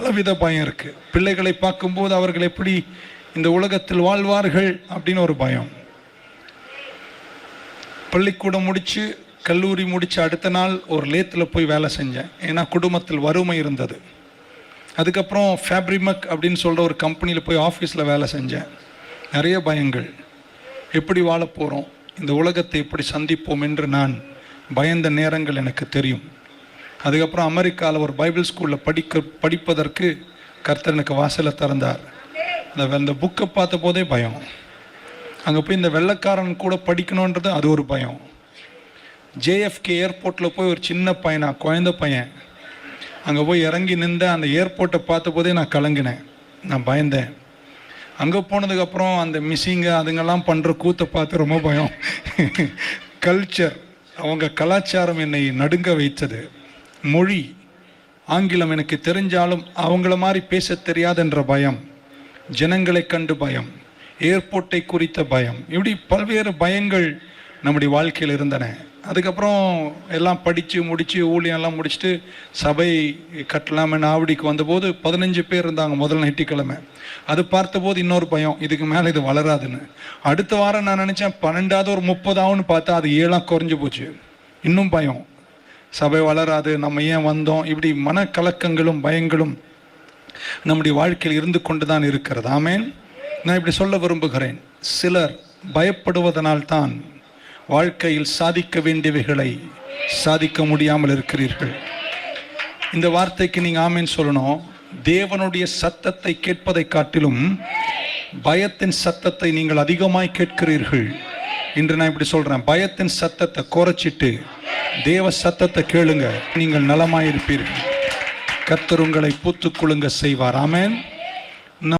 பலவித பயம் இருக்குது. பிள்ளைகளை பார்க்கும்போது அவர்கள் எப்படி இந்த உலகத்தில் வாழ்வார்கள் அப்படின்னு ஒரு பயம். பள்ளிக்கூடம் முடித்து கல்லூரி முடித்து அடுத்த நாள் ஒரு லேத்தில் போய் வேலை செஞ்சேன். ஏன்னா குடும்பத்தில் வறுமை இருந்தது. அதுக்கப்புறம் ஃபேப்ரிமக் அப்படின்னு சொல்கிற ஒரு கம்பெனியில் போய் ஆஃபீஸில் வேலை செஞ்சேன். நிறைய பயங்கள். எப்படி வாழ போகிறோம், இந்த உலகத்தை எப்படி சந்திப்போம் என்று நான் பயந்த நேரங்கள் எனக்கு தெரியும். அதுக்கப்புறம் அமெரிக்காவில் ஒரு பைபிள் ஸ்கூலில் படிப்பதற்கு கர்த்தர் எனக்கு வாசலை திறந்தார். அந்த புக்கை பார்த்த போதே பயம். அங்கே போய் இந்த வெள்ளைக்காரன் கூட படிக்கணுன்றது அது ஒரு பயம். ஜேஎஃப்கே ஏர்போர்ட்டில் போய் ஒரு சின்ன பையனா, குழந்தை பையன், அங்கே போய் இறங்கி நின்ற அந்த ஏர்போர்ட்டை பார்த்த போதே நான் கலங்கினேன், நான் பயந்தேன். அங்கே போனதுக்கப்புறம் அந்த மிஸ்ஸிங்க அதுங்கெல்லாம் பண்ணுற கூத்தை பார்த்து ரொம்ப பயம். கல்ச்சர், அவங்க கலாச்சாரம் என்னை நடுங்க வைத்தது. மொழி ஆங்கிலம் எனக்கு தெரிஞ்சாலும் அவங்கள மாதிரி பேச தெரியாதுன்ற பயம், ஜனங்களை கண்டு பயம், ஏர்போர்ட்டை குறித்த பயம், இப்படி பல்வேறு பயங்கள் நம்முடைய வாழ்க்கையில் இருந்தன. அதுக்கப்புறம் எல்லாம் படித்து முடித்து ஊழியெல்லாம் முடிச்சுட்டு சபை கட்டலாம்னு ஆவடிக்கு வந்தபோது 15 பேர் இருந்தாங்க முதல் ஞாயிற்றுக்கிழமை. அது பார்த்தபோது இன்னொரு பயம், இதுக்கு மேலே இது வளராதுன்னு. அடுத்த வாரம் நான் நினச்சேன் 12வது ஒரு 30ஆகுன்னு பார்த்தா அது 7ஆக குறைஞ்சி போச்சு. இன்னும் பயம், சபை வளராது, நம்ம ஏன் வந்தோம், இப்படி மனக்கலக்கங்களும் பயங்களும் நம்முடைய வாழ்க்கையில் இருந்து கொண்டு தான் இருக்கிறது. ஆமேன். நான் இப்படி சொல்ல விரும்புகிறேன், சிலர் பயப்படுவதனால்தான் வாழ்க்கையில் சாதிக்க வேண்டியவைகளை சாதிக்க முடியாமல் இருக்கிறீர்கள். இந்த வார்த்தைக்கு நீங்கள் ஆமேன் சொல்லணும். தேவனுடைய சத்தத்தை கேட்பதை காட்டிலும் பயத்தின் சத்தத்தை நீங்கள் அதிகமாய் கேட்கிறீர்கள். இன்று நான் இப்படி சொல்கிறேன், பயத்தின் சத்தத்தை குறைச்சிட்டு தேவ சத்தத்தை கேளுங்க, நீங்கள் நலமாயிருப்பீர்கள். கர்த்தர் உங்களை பூத்துக்குழுங்க செய்வார். ஆமேன்.